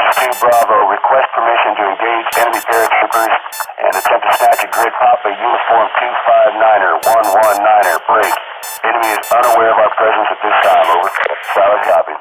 2 Bravo, request permission to engage enemy paratroopers and attempt to snatch a grid Papa Uniform 259er, 119er, break. Enemy is unaware of our presence at this time, over. Solid copy.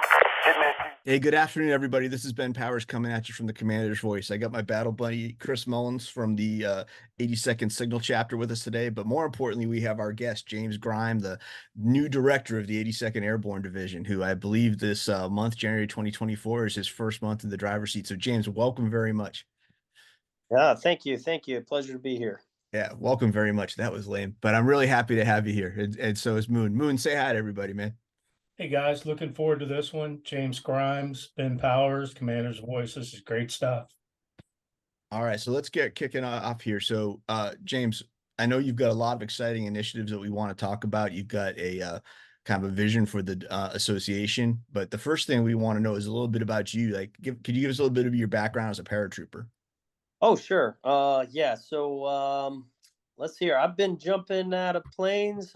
Hey, good afternoon, everybody. This is Ben Powers coming at you from the Commander's Voice. I got my battle buddy, Chris Mullins from the 82nd Signal Chapter with us today. But more importantly, we have our guest, James Grime, the new director of the 82nd Airborne Division, who I believe this month, January 2024, is his first month in the driver's seat. So, James, welcome very much. Yeah, thank you. Thank you. Pleasure to be here. Yeah, welcome very much. That was lame, but I'm really happy to have you here. And so is Moon. Moon, say hi to everybody, man. Hey guys, looking forward to this one. James Grimes, Ben Powers, Commander's Voice. This is great stuff. All right, so let's get kicking off here. So, James, I know you've got a lot of exciting initiatives that we want to talk about. You've got a kind of a vision for the association, but the first thing we want to know is a little bit about you. Like, could you give us a little bit of your background as a paratrooper? Oh, sure. Yeah. So, let's see here. I've been jumping out of planes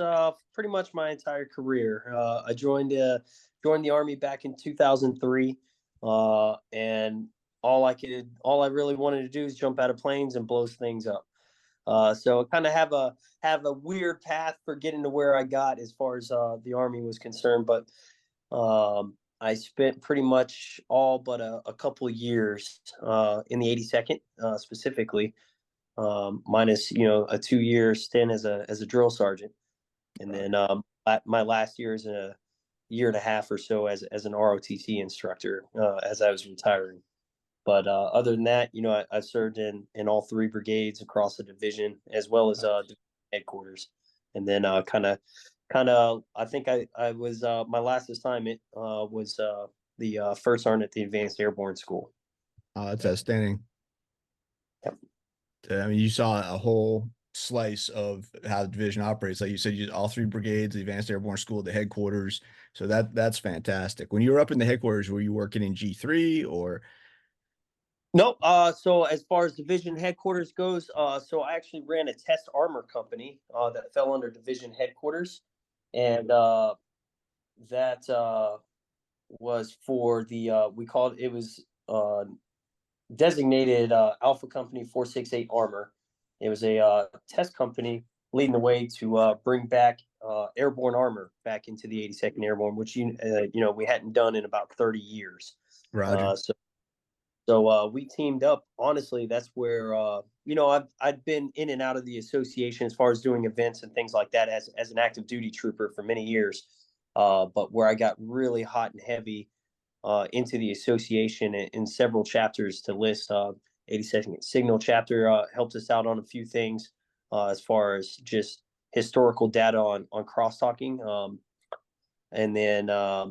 pretty much my entire career. I joined the Army back in 2003, and all I really wanted to do is jump out of planes and blow things up. So I kind of have a weird path for getting to where I got as far as the Army was concerned, but I spent pretty much all but a couple of years in the 82nd specifically, minus a 2-year stint as a drill sergeant, and then my last year is a year and a half or so as an ROTC instructor as I was retiring. But other than that, I served in all 3 brigades across the division, as well as headquarters, and then I think I was my last assignment was the first sergeant at the Advanced Airborne School. That's outstanding. Yep. I mean, you saw a whole slice of how the division operates. Like you said, you all 3 brigades, the Advanced Airborne School, the headquarters. So that's fantastic. When you were up in the headquarters, were you working in G3 or? Nope. So as far as division headquarters goes, so I actually ran a test armor company that fell under division headquarters, and that was for the we called it was designated Alpha Company 468 Armor. It was a test company leading the way to bring back airborne armor back into the 82nd Airborne, which we hadn't done in about 30 years. Roger. So we teamed up. Honestly, that's where I'd been in and out of the association as far as doing events and things like that as an active duty trooper for many years. But where I got really hot and heavy into the association in several chapters to list, 82nd Signal chapter helped us out on a few things as far as just historical data on crosstalking, and then I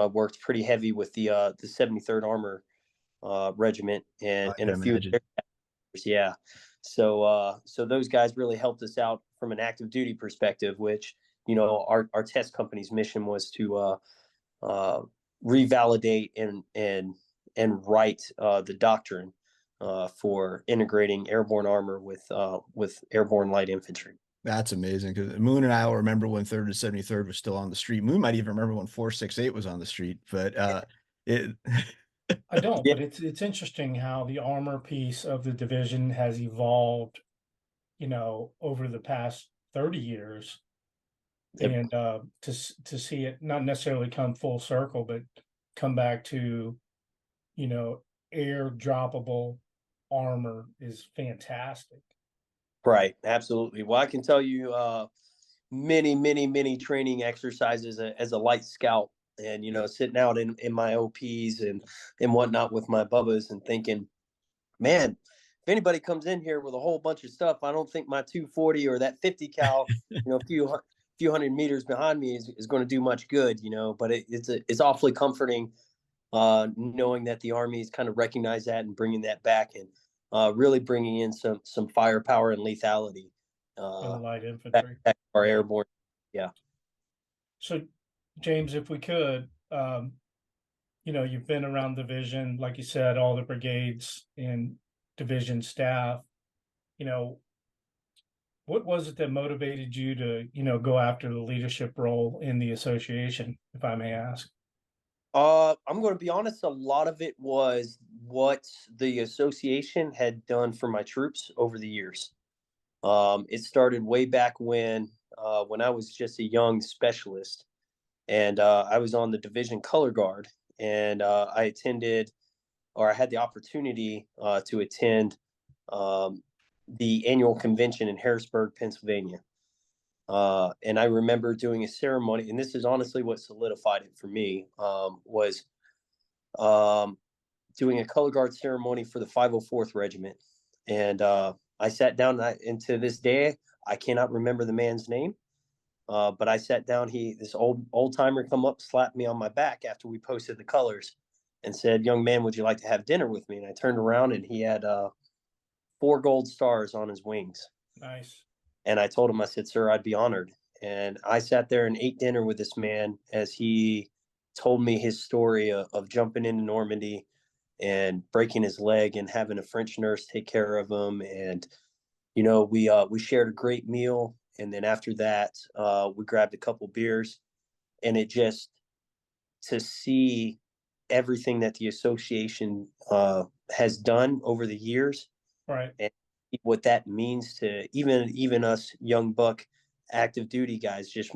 worked pretty heavy with the 73rd Armor Regiment and a few others, yeah. So those guys really helped us out from an active duty perspective, which our test company's mission was to revalidate and write the doctrine for integrating airborne armor with airborne light infantry. That's amazing, because Moon and I will remember when 3rd to 73rd was still on the street. Moon might even remember when 468 was on the street, but it. I don't, but it's interesting how the armor piece of the division has evolved, over the past 30 years. Yep. And to see it not necessarily come full circle, but come back to, air droppable armor is fantastic. Right. Absolutely. Well, I can tell you many training exercises as a light scout, and, sitting out in my OPs and whatnot with my bubbas and thinking, man, if anybody comes in here with a whole bunch of stuff, I don't think my 240 or that 50 cal, a few hundred meters behind me is going to do much good, but it's awfully comforting knowing that the Army has kind of recognized that and bringing that back, and really bringing in some firepower and lethality. Light infantry. Back our airborne. Yeah. So, James, if we could, you've been around division, like you said, all the brigades and division staff. What was it that motivated you to, go after the leadership role in the association, if I may ask? I'm going to be honest. A lot of it was what the association had done for my troops over the years. It started way back when I was just a young specialist, and I was on the division color guard, and I attended, or I had the opportunity to attend um, the annual convention in Harrisburg, Pennsylvania. And I remember doing a ceremony, and this is honestly what solidified it for me, was um, doing a color guard ceremony for the 504th Regiment. And I sat down, and to this day, I cannot remember the man's name. But I sat down. This old timer, come up, slapped me on my back after we posted the colors, and said, "Young man, would you like to have dinner with me?" And I turned around, and he had 4 gold stars on his wings. Nice. And I told him, I said, "Sir, I'd be honored." And I sat there and ate dinner with this man as he told me his story of jumping into Normandy and breaking his leg and having a French nurse take care of him. And we shared a great meal, and then after that, we grabbed a couple beers, and it just, to see everything that the association has done over the years, Right. and what that means to even us young buck active duty guys, just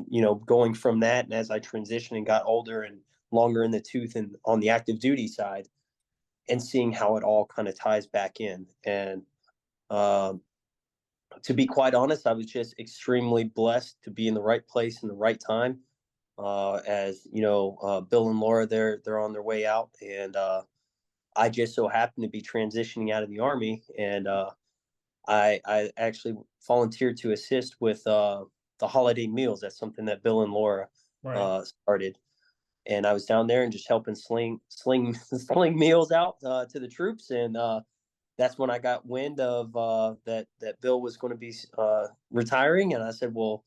going from that, and as I transitioned and got older and longer in the tooth and on the active duty side, and seeing how it all kind of ties back in. And um, to be quite honest, I was just extremely blessed to be in the right place in the right time. As you know, Bill and Laura, they're on their way out, and I just so happened to be transitioning out of the Army, and I actually volunteered to assist with the holiday meals. That's something that Bill and Laura started, and I was down there and just helping sling meals out to the troops. And that's when I got wind of that Bill was going to be retiring, and I said, "Well."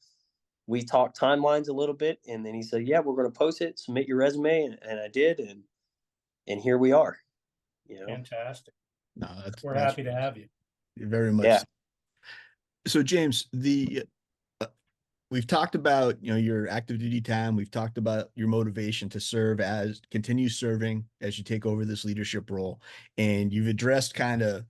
We talked timelines a little bit, and then he said, "Yeah, we're going to post it, submit your resume," and I did, and here we are. Fantastic. No, We're happy to have you. Very much. Yeah. So James, we've talked about your active duty time. We've talked about your motivation to continue serving as you take over this leadership role, and you've addressed kind of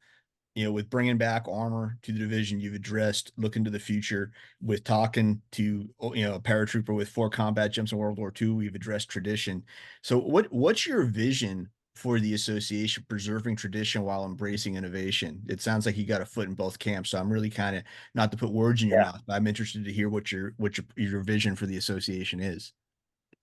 with bringing back armor to the division. You've addressed looking to the future with talking to a paratrooper with 4 combat jumps in World War II. We've addressed tradition. So what's your vision for the association preserving tradition while embracing innovation? It sounds like you got a foot in both camps. So I'm really kind of, not to put words in your mouth, but I'm interested to hear what your vision for the association is.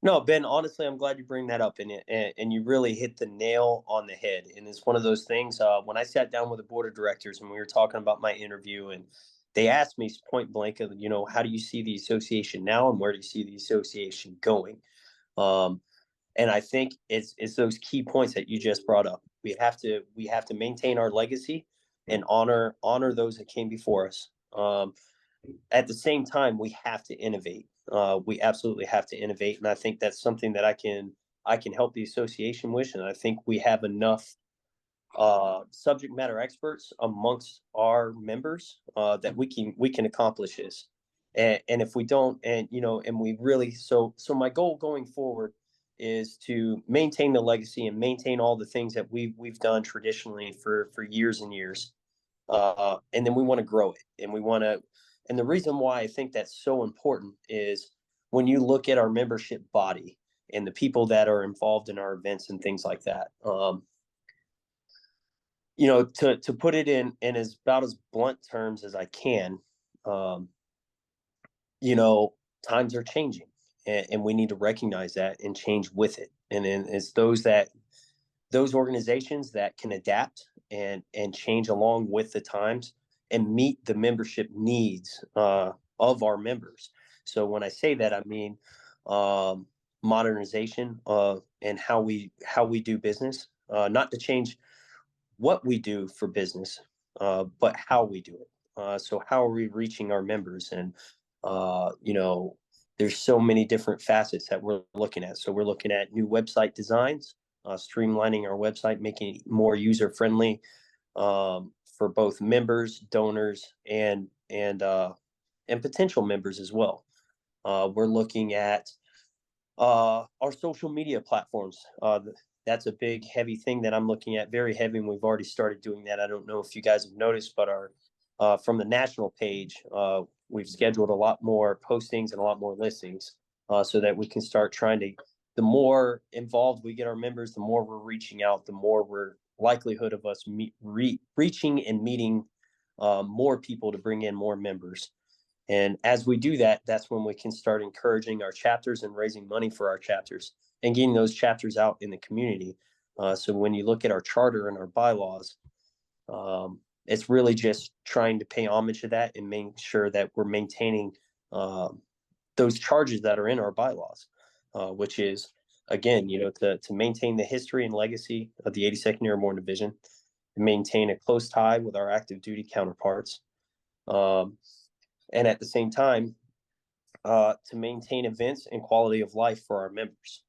No, Ben, honestly, I'm glad you bring that up, and you really hit the nail on the head. And it's one of those things, when I sat down with the board of directors and we were talking about my interview, and they asked me point blank, how do you see the association now, and where do you see the association going? And I think it's those key points that you just brought up. We have to maintain our legacy and honor those that came before us. At the same time, we have to innovate. We absolutely have to innovate, and I think that's something that I can help the association with, and I think we have enough subject matter experts amongst our members that we can accomplish this. And if we don't, and we really, so my goal going forward is to maintain the legacy and maintain all the things that we've done traditionally for years and years, and then we want to grow it, and the reason why I think that's so important is when you look at our membership body and the people that are involved in our events and things like that. To put it in about as blunt terms as I can, times are changing, and we need to recognize that and change with it. And then it's those organizations that can adapt and change along with the times and meet the membership needs of our members. So when I say that, I mean modernization and how we do business, not to change what we do for business, but how we do it. So how are we reaching our members? And there's so many different facets that we're looking at. So we're looking at new website designs, streamlining our website, making it more user friendly for both members, donors, and potential members as well. We're looking at Our social media platforms. That's a big, heavy thing that I'm looking at, very heavy, and we've already started doing that. I don't know if you guys have noticed, but our from the national page, we've scheduled a lot more postings and a lot more listings, so that we can start trying to. The more involved we get our members, the more we're reaching out, the more we're likelihood of us reaching and meeting more people to bring in more members. And as we do that, that's when we can start encouraging our chapters and raising money for our chapters and getting those chapters out in the community. So when you look at our charter and our bylaws, it's really just trying to pay homage to that and make sure that we're maintaining those charges that are in our bylaws, which is, again, to maintain the history and legacy of the 82nd Airborne Division, and maintain a close tie with our active duty counterparts. And at the same time, to maintain events and quality of life for our members.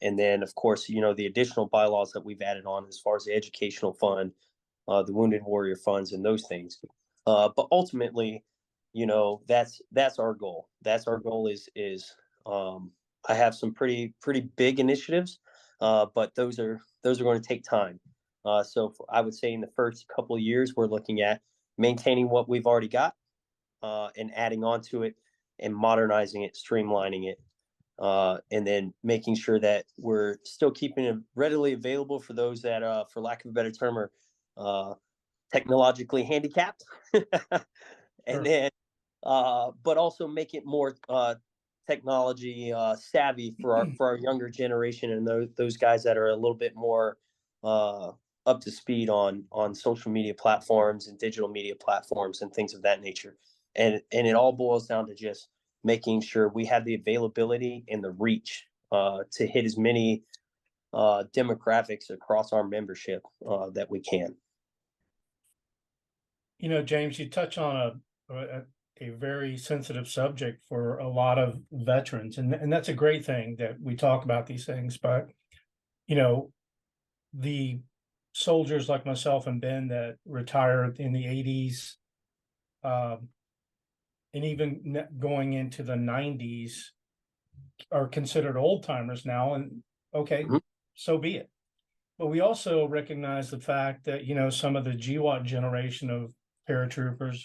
And then, of course, the additional bylaws that we've added on as far as the educational fund, the Wounded Warrior funds, and those things. But ultimately, that's our goal. That's our goal is I have some pretty big initiatives, but those are going to take time. So I would say in the first couple of years, we're looking at maintaining what we've already got, and adding on to it and modernizing it, streamlining it, and then making sure that we're still keeping it readily available for those that, for lack of a better term, are technologically handicapped. And then, but also make it more technology savvy for our younger generation, and those guys that are a little bit more up to speed on social media platforms and digital media platforms and things of that nature. And it all boils down to just making sure we have the availability and the reach to hit as many demographics across our membership that we can. James, you touch on a very sensitive subject for a lot of veterans, and that's a great thing that we talk about these things. But the soldiers like myself and Ben that retired in the 80s, and even going into the 90s, are considered old timers now, and okay, so be it. But we also recognize the fact that some of the GWAT generation of paratroopers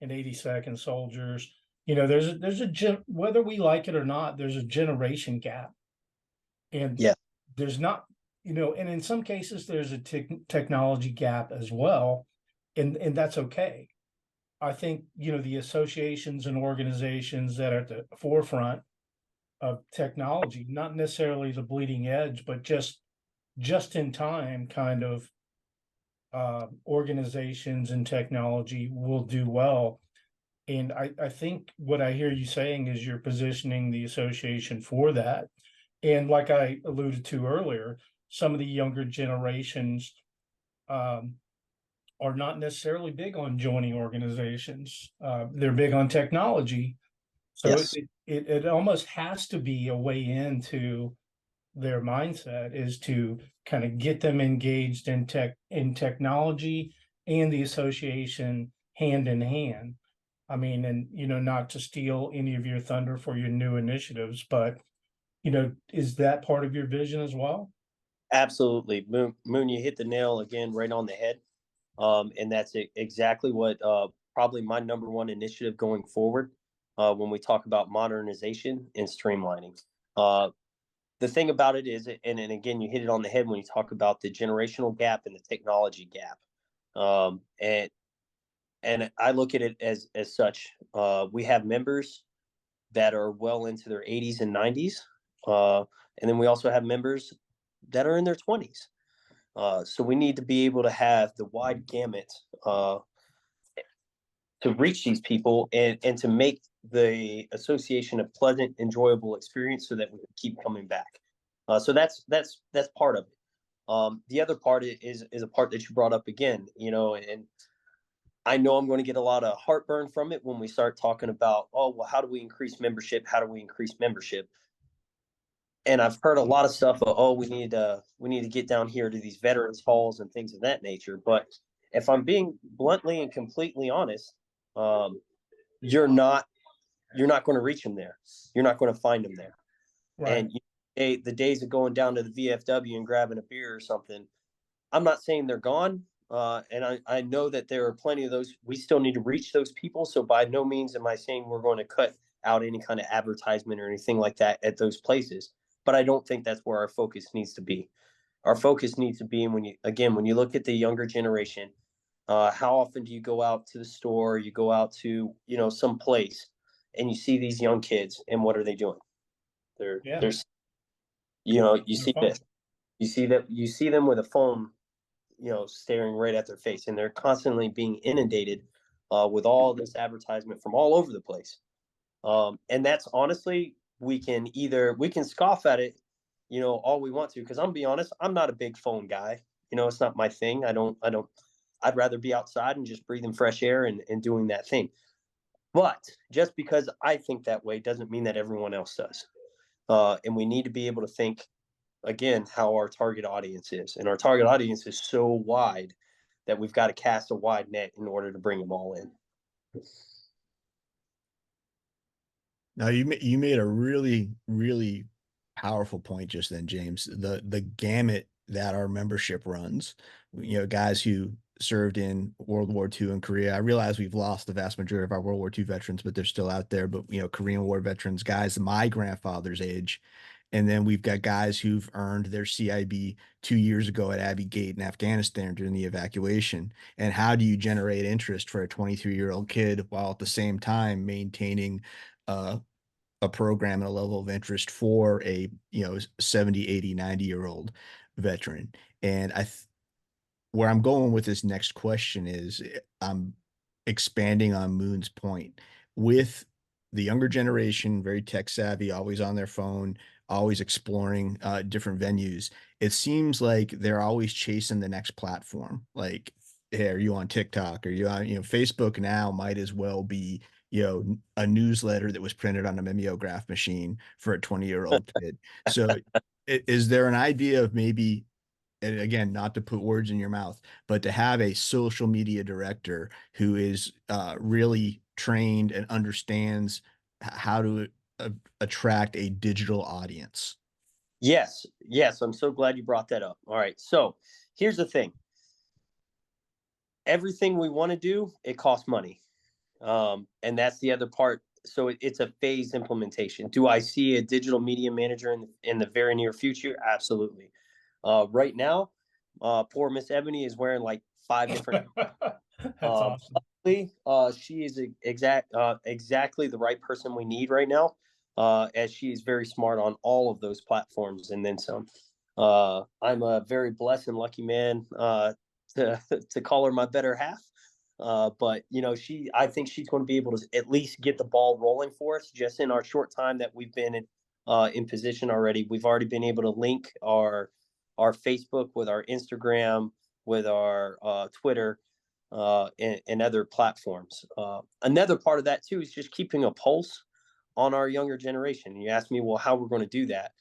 and 82nd soldiers, there's a whether we like it or not, there's a generation gap, and there's not, and in some cases there's a technology gap as well, and that's okay. I think the associations and organizations that are at the forefront of technology, not necessarily the bleeding edge, but just in time kind of organizations and technology will do well. And I think what I hear you saying is you're positioning the association for that. And like I alluded to earlier, some of the younger generations are not necessarily big on joining organizations. They're big on technology. So it almost has to be a way into their mindset, is to kind of get them engaged in technology and the association hand in hand. I mean, and not to steal any of your thunder for your new initiatives, but is that part of your vision as well? Absolutely. Moon, you hit the nail again right on the head. And that's exactly what probably my number one initiative going forward when we talk about modernization and streamlining. The thing about it is, and again, you hit it on the head when you talk about the generational gap and the technology gap. And I look at it as such. We have members that are well into their 80s and 90s. And then we also have members that are in their 20s. So we need to be able to have the wide gamut to reach these people and to make the association a pleasant, enjoyable experience so that we can keep coming back. So that's part of it. The other part is a part that you brought up again, and I know I'm going to get a lot of heartburn from it when we start talking about, oh, well, how do we increase membership? How do we increase membership? And I've heard a lot of stuff. Oh, we need to get down here to these veterans halls and things of that nature. But if I'm being bluntly and completely honest, you're not going to reach them there. You're not going to find them there. Right. And the days of going down to the VFW and grabbing a beer or something, I'm not saying they're gone. And I know that there are plenty of those. We still need to reach those people. So by no means am I saying we're going to cut out any kind of advertisement or anything like that at those places. But I don't think that's where our focus needs to be. Our focus needs to be when you look at the younger generation, how often do you go out to the store, you go out to, some place, and you see these young kids, and what are they doing? They're you They're see fun. this, you see them with a phone, staring right at their face, and they're constantly being inundated with all this advertisement from all over the place. And that's honestly, we can scoff at it, all we want to, because I'm be honest, I'm not a big phone guy. It's not my thing. I'd rather be outside and just breathing fresh air and doing that thing. But just because I think that way doesn't mean that everyone else does. And we need to be able to think again how our target audience is. And our target audience is so wide that we've got to cast a wide net in order to bring them all in. Now you made a really, really powerful point just then, James. The gamut that our membership runs, guys who served in World War II and Korea. I realize we've lost the vast majority of our World War II veterans, but they're still out there. But Korean War veterans, guys my grandfather's age. And then we've got guys who've earned their CIB 2 years ago at Abbey Gate in Afghanistan during the evacuation. And how do you generate interest for a 23-year-old kid while at the same time maintaining a program and a level of interest for a 70, 80, 90-year-old veteran? And where I'm going with this next question is I'm expanding on Moon's point with the younger generation, very tech savvy, always on their phone, always exploring different venues. It seems like they're always chasing the next platform. Like, hey, are you on TikTok? Are you on, Facebook now might as well be, a newsletter that was printed on a mimeograph machine for a 20-year-old kid. So is there an idea of maybe, and again, not to put words in your mouth, but to have a social media director who is really trained and understands how to attract a digital audience? Yes. I'm so glad you brought that up. All right. So here's the thing. Everything we want to do, it costs money. And that's the other part. So it's a phased implementation. Do I see a digital media manager in the very near future? Absolutely. Right now, poor Miss Ebony is wearing like 5 different. That's awesome. She is exactly the right person we need right now, as she is very smart on all of those platforms and then some. I'm a very blessed and lucky man to call her my better half. But I think she's going to be able to at least get the ball rolling for us just in our short time that we've been in position already. We've already been able to link our Facebook with our Instagram, with our Twitter, and other platforms. Another part of that too is just keeping a pulse on our younger generation. You asked me, well, how we're going to do that.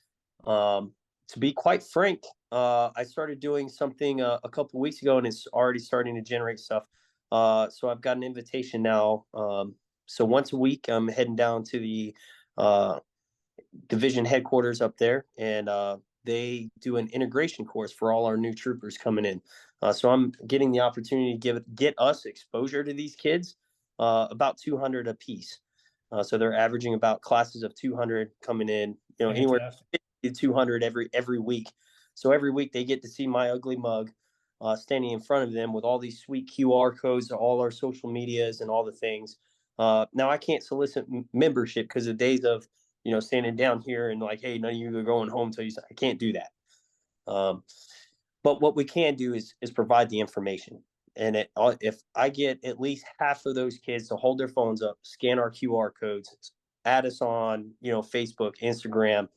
To be quite frank, I started doing something a couple weeks ago, and it's already starting to generate stuff. So I've got an invitation now. So once a week, I'm heading down to the division headquarters up there, and they do an integration course for all our new troopers coming in. So I'm getting the opportunity to get us exposure to these kids, about 200 a piece. So they're averaging about classes of 200 coming in, anywhere to 200 every week. So every week they get to see my ugly mug standing in front of them with all these sweet QR codes to all our social medias and all the things. Now I can't solicit membership because the days of standing down here and like, hey, none of you are going home till I can't do that. But what we can do is provide the information. And if I get at least half of those kids to hold their phones up, scan our QR codes, add us on, Facebook, Instagram,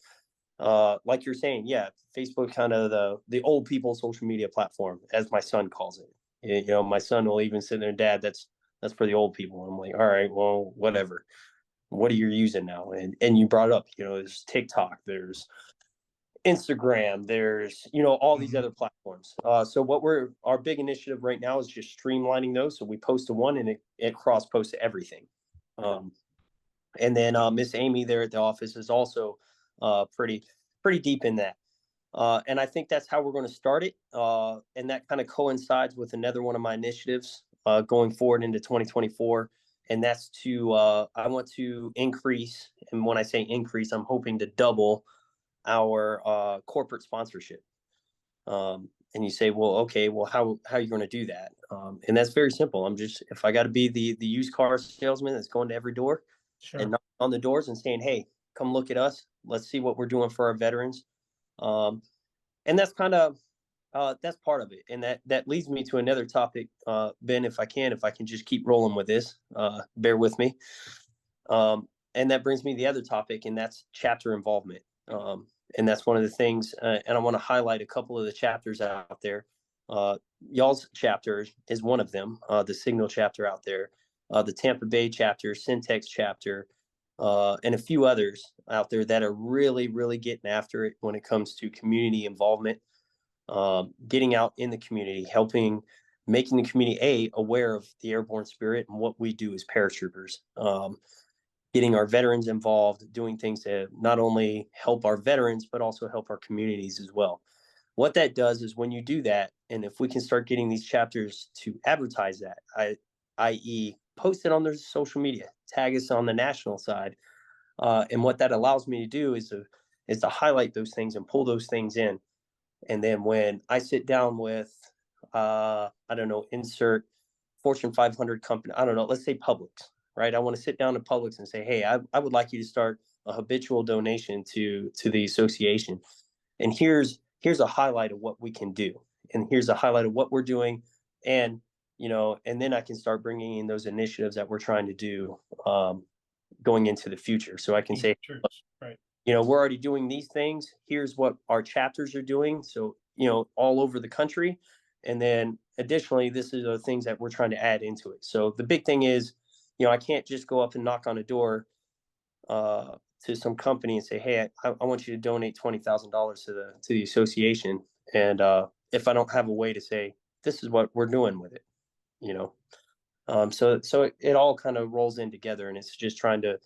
like you're saying, yeah, Facebook, kind of the old people social media platform, as my son calls it. My son will even sit there, Dad, that's for the old people. I'm like, all right, well, whatever. What are you using now? And you brought up, there's TikTok, there's Instagram, there's all these other platforms. So our big initiative right now is just streamlining those. So we post to one and it cross posts to everything. And then Miss Amy there at the office is also pretty deep in that. And I think that's how we're going to start it. And that kind of coincides with another one of my initiatives going forward into 2024. And that's I want to increase. And when I say increase, I'm hoping to double our corporate sponsorship. And you say, well, okay, well, how are you going to do that? And that's very simple. If I got to be the used car salesman that's going to every door and knocking on the doors and saying, hey, come look at us. Let's see what we're doing for our veterans. And that's kind of, that's part of it. And that leads me to another topic, Ben, if I can just keep rolling with this, bear with me. And that brings me to the other topic, and that's chapter involvement. And that's one of the things, and I want to highlight a couple of the chapters out there. Y'all's chapter is one of them, the Signal chapter out there, the Tampa Bay chapter, Syntex chapter, and a few others out there that are really, really getting after it when it comes to community involvement, getting out in the community, making the community aware of the airborne spirit and what we do as paratroopers. Getting our veterans involved, doing things to not only help our veterans, but also help our communities as well. What that does is when you do that, and if we can start getting these chapters to advertise that, i.e. post it on their social media, tag us on the national side. And what that allows me to do is to highlight those things and pull those things in. And then when I sit down with, I don't know, insert Fortune 500 company, I don't know, let's say Publix. Right, I want to sit down in Publix and say, hey, I would like you to start a habitual donation to the association. And here's a highlight of what we can do. And here's a highlight of what we're doing. And, and then I can start bringing in those initiatives that we're trying to do going into the future. So I can say, right, we're already doing these things. Here's what our chapters are doing. So, all over the country. And then additionally, this is the things that we're trying to add into it. So the big thing is, I can't just go up and knock on a door to some company and say, hey, I want you to donate $20,000 to the association. And if I don't have a way to say, this is what we're doing with it, so it all kind of rolls in together, and it's just trying to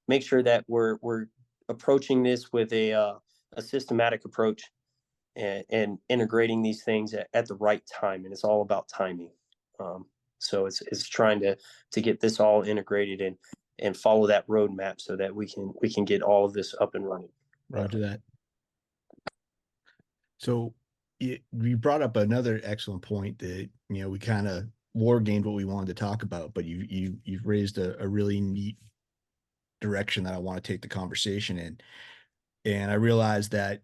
make sure that we're approaching this with a systematic approach and integrating these things at the right time. And it's all about timing. So it's trying to get this all integrated and follow that roadmap so that we can get all of this up and running. Roger that. So we brought up another excellent point that, we kind of war gained what we wanted to talk about, but you've raised a really neat direction that I want to take the conversation in. And I realized that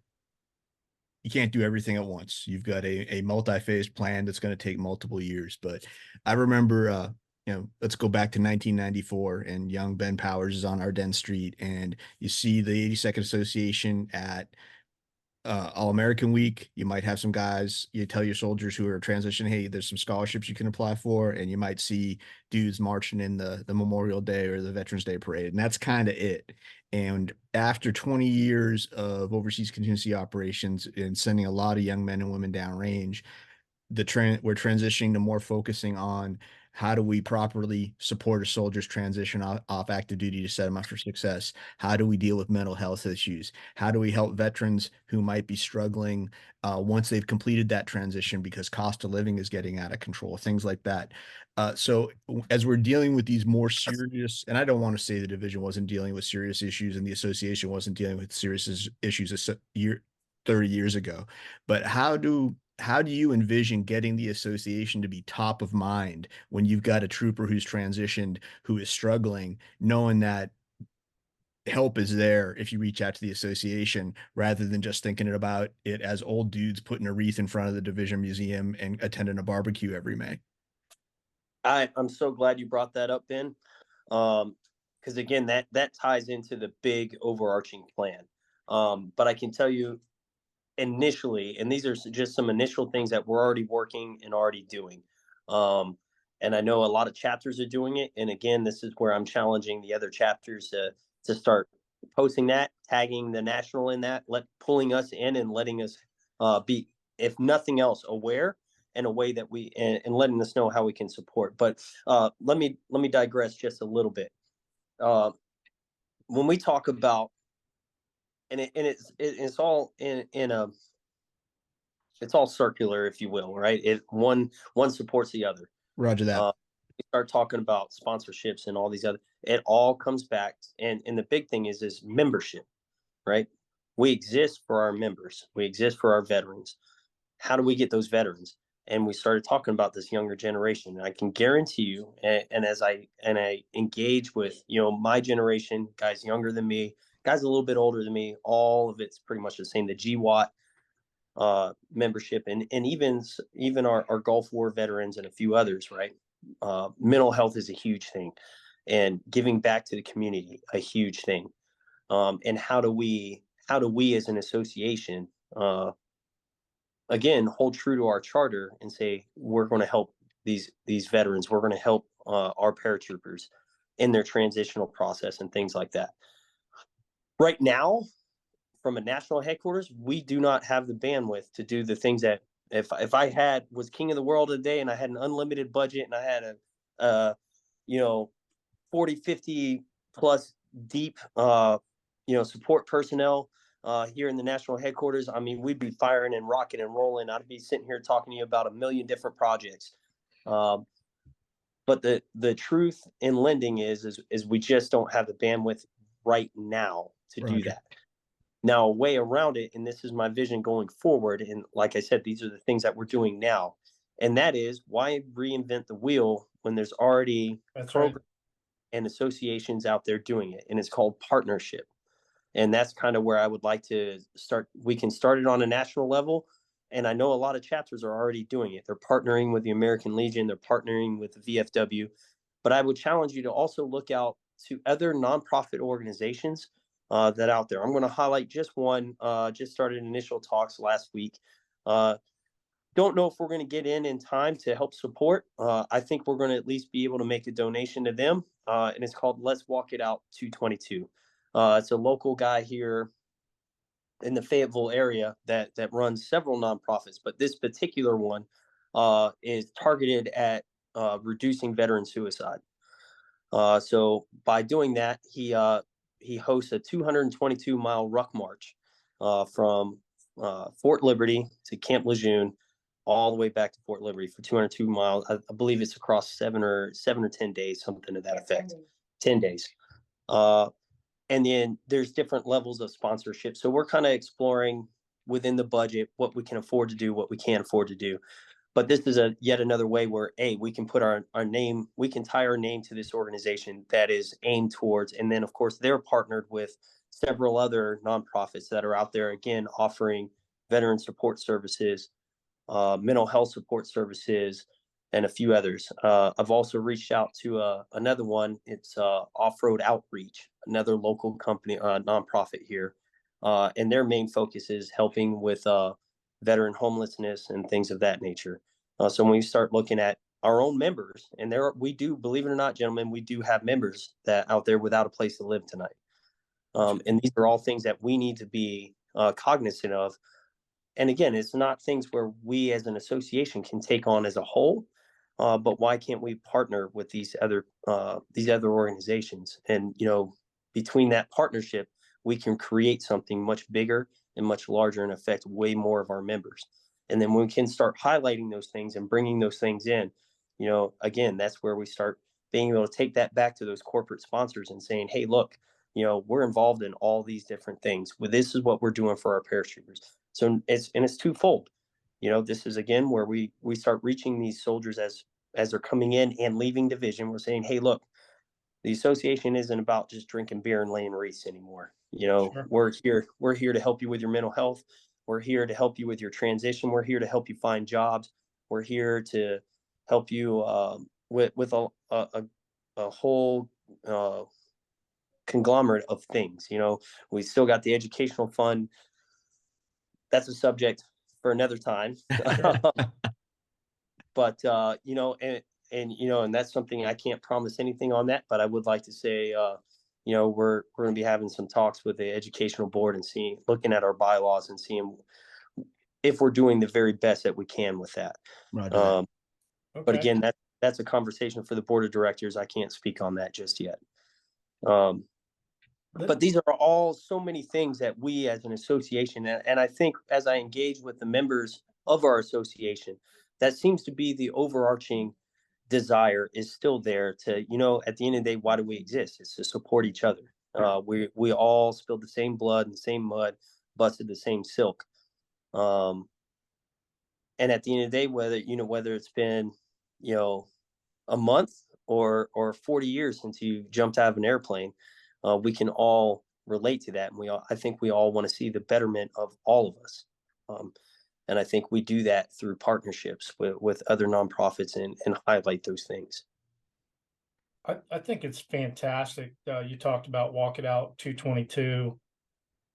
you can't do everything at once. You've got a multi-phase plan that's going to take multiple years. But I remember, let's go back to 1994, and young Ben Powers is on Ardennes Street, and you see the 82nd Association at All-American Week. You might have some guys, you tell your soldiers who are transitioning, hey, there's some scholarships you can apply for, and you might see dudes marching in the Memorial Day or the Veterans Day parade, and that's kind of it. And after 20 years of overseas contingency operations and sending a lot of young men and women downrange, we're transitioning to more focusing on how do we properly support a soldier's transition off active duty to set them up for success? How do we deal with mental health issues? How do we help veterans who might be struggling once they've completed that transition because cost of living is getting out of control, things like that. So as we're dealing with these more serious, and I don't want to say the division wasn't dealing with serious issues and the association wasn't dealing with serious issues 30 years ago, but how do you envision getting the association to be top of mind when you've got a trooper who's transitioned, who is struggling, knowing that help is there if you reach out to the association, rather than just thinking about it as old dudes putting a wreath in front of the division museum and attending a barbecue every May? I'm so glad you brought that up, Ben. Because again, that ties into the big overarching plan. But I can tell you, initially, and these are just some initial things that we're already working and already doing. And I know a lot of chapters are doing it. And again, this is where I'm challenging the other chapters to start posting that, tagging the national in that, pulling us in and letting us be, if nothing else, aware in a way that and letting us know how we can support. But let me digress just a little bit. When we talk about it's all it's all circular, if you will, right? One supports the other. Roger that. We start talking about sponsorships and all these other, it all comes back. And the big thing is membership, right? We exist for our members. We exist for our veterans. How do we get those veterans? And we started talking about this younger generation. And I can guarantee you, and as I engage with, my generation, guys younger than me, guys a little bit older than me, all of it's pretty much the same. The GWAT membership, and even our Gulf War veterans and a few others, right? Mental health is a huge thing, and giving back to the community, a huge thing. And how do we as an association, again, hold true to our charter and say, we're going to help these veterans. We're going to help our paratroopers in their transitional process and things like that. Right now, from a national headquarters, we do not have the bandwidth to do the things that if I was king of the world today and I had an unlimited budget and I had a 40, 50 plus deep support personnel here in the national headquarters, I mean, we'd be firing and rocking and rolling. I'd be sitting here talking to you about a million different projects. But the truth in lending is we just don't have the bandwidth right now to do that. Now, a way around it, and this is my vision going forward, and like I said, these are the things that we're doing now, and that is, why reinvent the wheel when there's already programs and associations out there doing it, and it's called partnership. And that's kind of where I would like to start. We can start it on a national level, and I know a lot of chapters are already doing it. They're partnering with the American Legion, they're partnering with the VFW, but I would challenge you to also look out to other nonprofit organizations that out there. I'm going to highlight just one. Just started initial talks last week. Don't know if we're going to get in time to help support. I think we're going to at least be able to make a donation to them, and it's called Let's Walk It Out 222. It's a local guy here in the Fayetteville area that runs several nonprofits, but this particular one is targeted at reducing veteran suicide. So by doing that, he hosts a 222-mile ruck march from Fort Liberty to Camp Lejeune, all the way back to Fort Liberty for 202 miles. I believe it's across 7 or 10 days, something to that effect. 10 days. And then there's different levels of sponsorship. So we're kind of exploring within the budget what we can afford to do, what we can't afford to do. But this is yet another way where, we can put our name, we can tie our name to this organization that is aimed towards, and then of course they're partnered with several other nonprofits that are out there, again, offering veteran support services, mental health support services, and a few others. I've also reached out to another one. It's Off-Road Outreach, another local company, nonprofit here. And their main focus is helping with veteran homelessness and things of that nature. So when we start looking at our own members, and we do, believe it or not, gentlemen, we do have members that out there without a place to live tonight. And these are all things that we need to be cognizant of. And again, it's not things where we as an association can take on as a whole, but why can't we partner with these other organizations? And, between that partnership, we can create something much bigger and much larger and affect way more of our members. And then we can start highlighting those things and bringing those things in, again, that's where we start being able to take that back to those corporate sponsors and saying, hey, look, we're involved in all these different things. Well, this is what we're doing for our paratroopers. So it's twofold. This is, again, where we start reaching these soldiers as they're coming in and leaving division. We're saying, hey, look, the association isn't about just drinking beer and laying wreaths anymore. Sure. We're here to help you with your mental health. We're here to help you with your transition. We're here to help you find jobs. We're here to help you with a whole conglomerate of things. We still got the educational fund. That's a subject for another time. But and that's something I can't promise anything on that, but I would like to say, we're going to be having some talks with the educational board and looking at our bylaws and seeing if we're doing the very best that we can with that. Okay. But again, that's a conversation for the board of directors. I can't speak on that just yet. but these are all so many things that we as an association, and I think as I engage with the members of our association, that seems to be the overarching desire is still there to, at the end of the day, why do we exist? It's to support each other. We all spilled the same blood and the same mud, busted the same silk. And at the end of the day, whether it's been, a month or 40 years since you jumped out of an airplane, we can all relate to that. And I think we all want to see the betterment of all of us. And I think we do that through partnerships with other nonprofits and highlight those things. I think it's fantastic. You talked about Walk It Out 222.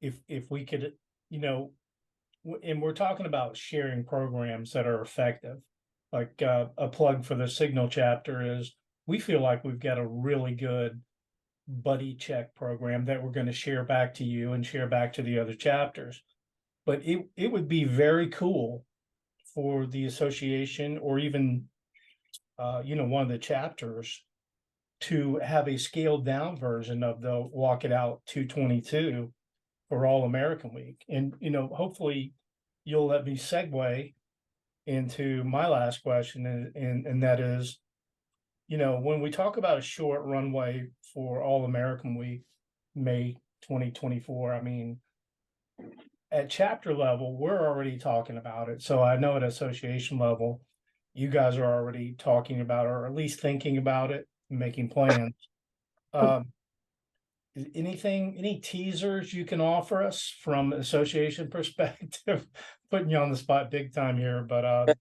If we could, and we're talking about sharing programs that are effective. Like a plug for the Signal chapter is we feel like we've got a really good buddy check program that we're going to share back to you and share back to the other chapters. But it would be very cool for the association or even, one of the chapters to have a scaled down version of the Walk It Out 222 for All American Week. And, hopefully you'll let me segue into my last question. And that is, when we talk about a short runway for All American Week, May 2024, I mean, at chapter level, we're already talking about it. So I know at association level, you guys are already talking about, or at least thinking about it, making plans. Any teasers you can offer us from association perspective? Putting you on the spot big time here, but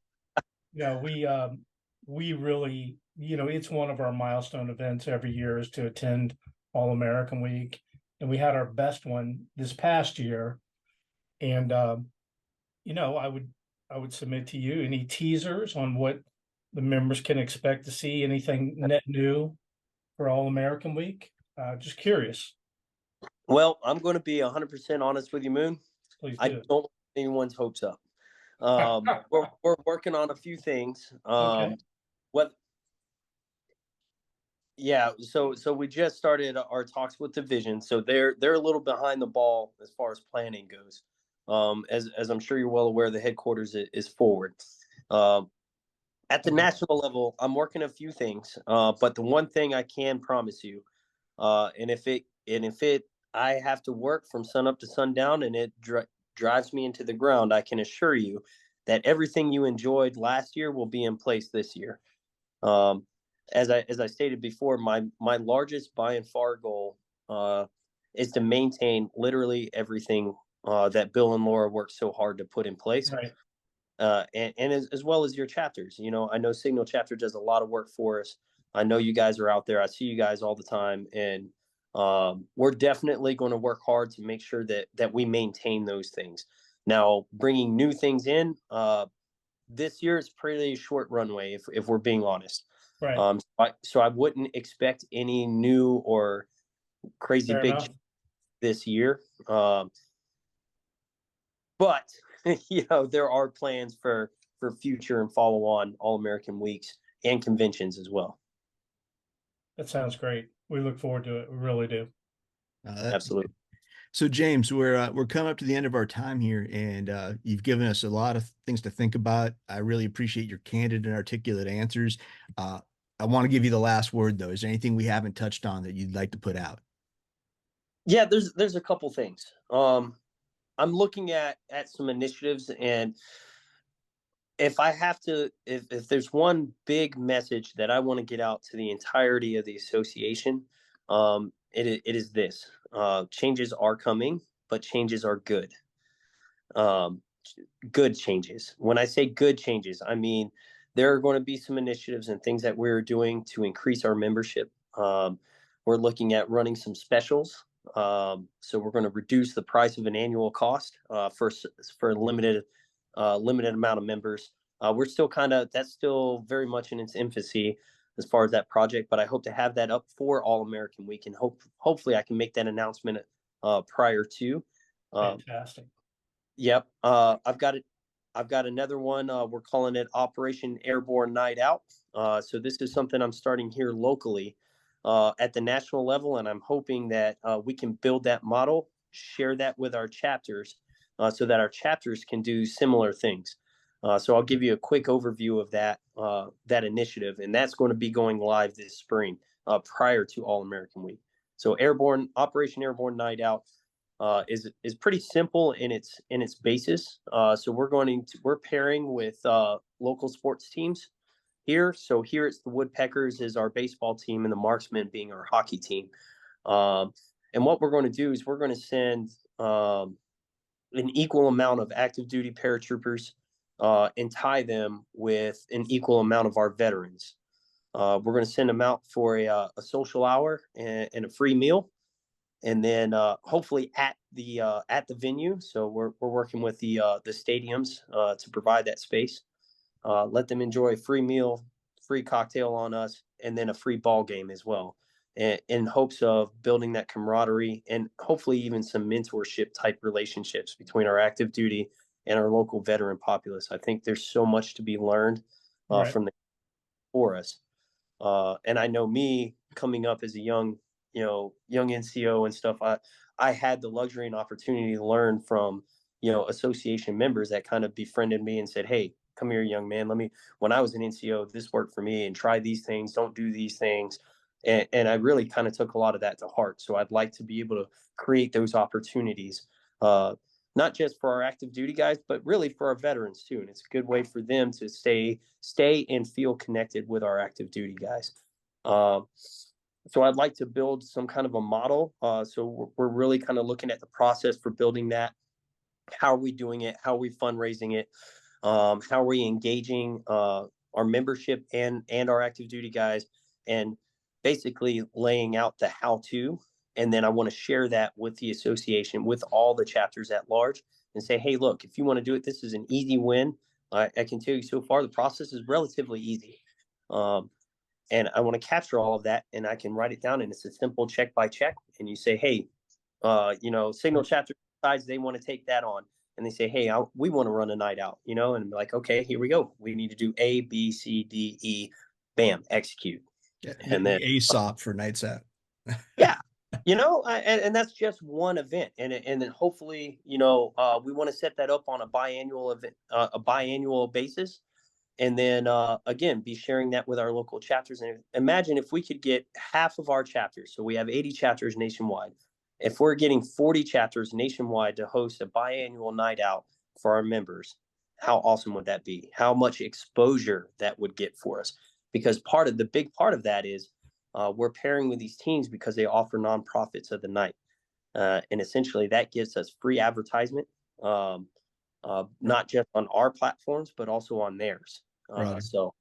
we really, it's one of our milestone events every year is to attend All American Week, and we had our best one this past year. And I would submit to you any teasers on what the members can expect to see, anything net new for All American Week. Just curious. Well, I'm going to be 100% honest with you, Moon. Please do. I don't want anyone's hopes up. We're working on a few things. Okay. So we just started our talks with division, so they're a little behind the ball as far as planning goes. As I'm sure you're well aware, the headquarters is forward. At the national level, I'm working a few things, but the one thing I can promise you, and if I have to work from sun up to sundown and it drives me into the ground, I can assure you that everything you enjoyed last year will be in place this year. As I stated before, my largest by and far goal is to maintain literally everything that Bill and Laura worked so hard to put in place. Right. And as well as your chapters. I know Signal chapter does a lot of work for us. I know you guys are out there. I see you guys all the time, and we're definitely going to work hard to make sure that we maintain those things. Now, bringing new things in this year is pretty short runway, if we're being honest. Right. So I wouldn't expect any new or crazy Fair big enough. this year. But there are plans for future and follow on All American Weeks and conventions as well. That sounds great. We look forward to it. We really do. Absolutely. So James, we're coming up to the end of our time here, and you've given us a lot of things to think about. I really appreciate your candid and articulate answers. I want to give you the last word, though. Is there anything we haven't touched on that you'd like to put out? Yeah, there's a couple things. I'm looking at some initiatives, and if there's one big message that I want to get out to the entirety of the association, it is this: changes are coming, but changes are good. Good changes. When I say good changes, I mean there are going to be some initiatives and things that we're doing to increase our membership. We're looking at running some specials. So we're going to reduce the price of an annual cost for a limited amount of members. We're still that's still very much in its infancy as far as that project, but I hope to have that up for All American Week, and hopefully I can make that announcement prior to. Fantastic. Yep. I've got another one. We're calling it Operation Airborne Night Out. So this is something I'm starting here locally. at the national level, and I'm hoping that we can build that model, share that with our chapters, so that our chapters can do similar things. So I'll give you a quick overview of that initiative, and that's going to be going live this spring, prior to All-American Week. So Operation Airborne Night Out is pretty simple in its basis. So we're pairing with local sports teams here. So here it's the Woodpeckers is our baseball team, and the Marksmen being our hockey team. And what we're going to do is we're going to send an equal amount of active duty paratroopers and tie them with an equal amount of our veterans. We're going to send them out for a social hour and a free meal, and then hopefully at the venue. So we're working with the stadiums to provide that space. Let them enjoy a free meal, free cocktail on us, and then a free ball game as well, in hopes of building that camaraderie and hopefully even some mentorship type relationships between our active duty and our local veteran populace. I think there's so much to be learned from for us. And I know me coming up as a young NCO and stuff, I had the luxury and opportunity to learn from, association members that kind of befriended me and said, hey, come here, young man. When I was an NCO, this worked for me, and try these things, don't do these things. And I really kind of took a lot of that to heart. So I'd like to be able to create those opportunities, not just for our active duty guys, but really for our veterans too. And it's a good way for them to stay and feel connected with our active duty guys. So I'd like to build some kind of a model. So we're really kind of looking at the process for building that. How are we doing it? How are we fundraising it? How are we engaging our membership and our active duty guys, and basically laying out the how-to. And then I want to share that with the association, with all the chapters at large, and say, hey, look, if you want to do it, this is an easy win. I can tell you so far, the process is relatively easy. And I want to capture all of that, and I can write it down, and it's a simple check by check. And you say, hey, Signal chapter decides they want to take that on. And they say, hey, we want to run a night out, and I'm like, okay, here we go. We need to do A, B, C, D, E, bam, execute. Yeah, and then ASOP for nights out. Yeah. And that's just one event. And then hopefully, we want to set that up on a biannual event, a biannual basis. And then, again, be sharing that with our local chapters. And imagine if we could get half of our chapters. So we have 80 chapters nationwide. If we're getting 40 chapters nationwide to host a biannual night out for our members, how awesome would that be? How much exposure that would get for us? Because the big part of that is we're pairing with these teams because they offer nonprofits of the night. And essentially that gives us free advertisement, not just on our platforms, but also on theirs. Right. So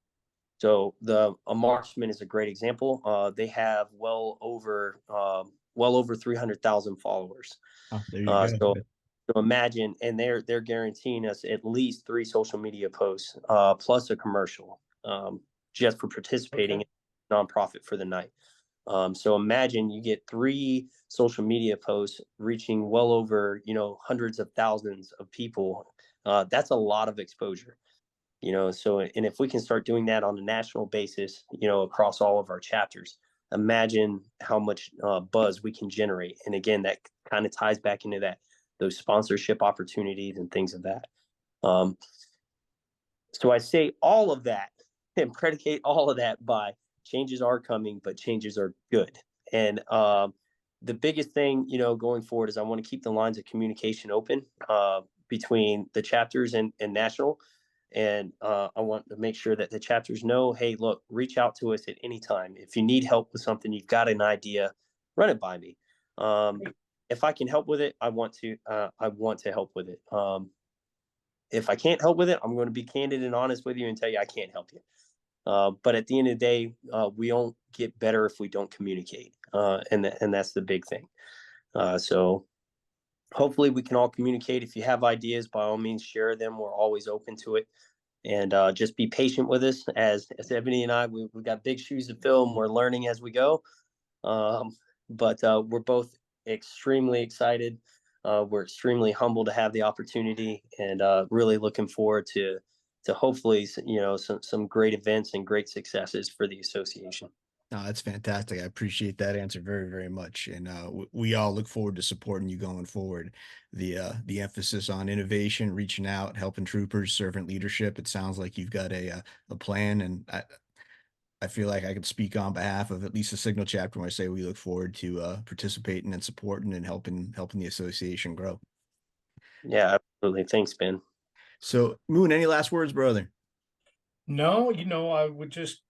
a Marksman is a great example. They have well over 300,000 followers. Oh, there you go. So imagine, and they're guaranteeing us at least 3 social media posts, plus a commercial, just for participating in a nonprofit for the night. So imagine you get 3 social media posts reaching well over, hundreds of thousands of people. That's a lot of exposure, so, and if we can start doing that on a national basis, across all of our chapters, imagine how much buzz we can generate. And again, that kind of ties back into those sponsorship opportunities and things of that. So I say all of that and predicate all of that by changes are coming, but changes are good. And the biggest thing, going forward is I want to keep the lines of communication open between the chapters and national. And I want to make sure that the chapters know, hey, look, reach out to us at any time. If you need help with something, you've got an idea, run it by me. If I can help with it, I want to help with it. If I can't help with it, I'm going to be candid and honest with you and tell you I can't help you. But at the end of the day, we don't get better if we don't communicate. And that's the big thing. So hopefully we can all communicate. If you have ideas, by all means, share them. We're always open to it. And just be patient with us. As Ebony and I, we've got big shoes to fill, and we're learning as we go. But we're both extremely excited. We're extremely humbled to have the opportunity, and really looking forward to hopefully, some great events and great successes for the association. No, that's fantastic. I appreciate that answer very, very much. And we all look forward to supporting you going forward. The emphasis on innovation, reaching out, helping troopers, servant leadership. It sounds like you've got a plan, and I feel like I could speak on behalf of at least the Signal chapter when I say we look forward to participating and supporting and helping the association grow. Yeah, absolutely. Thanks, Ben. So, Moon, any last words, brother? No, I would just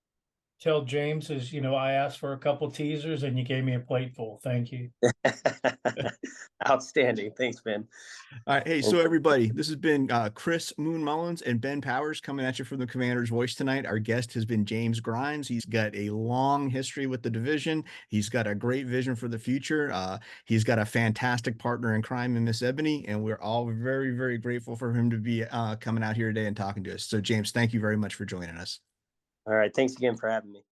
tell James I asked for a couple teasers and you gave me a plate full. Thank you. Outstanding. Thanks, Ben. All right. Hey, so everybody, this has been Chris Moon Mullins and Ben Powers coming at you from the Commander's Voice tonight. Our guest has been James Grimes. He's got a long history with the division. He's got a great vision for the future. He's got a fantastic partner in crime in Miss Ebony, and we're all very, very grateful for him to be coming out here today and talking to us. So, James, thank you very much for joining us. All right. Thanks again for having me.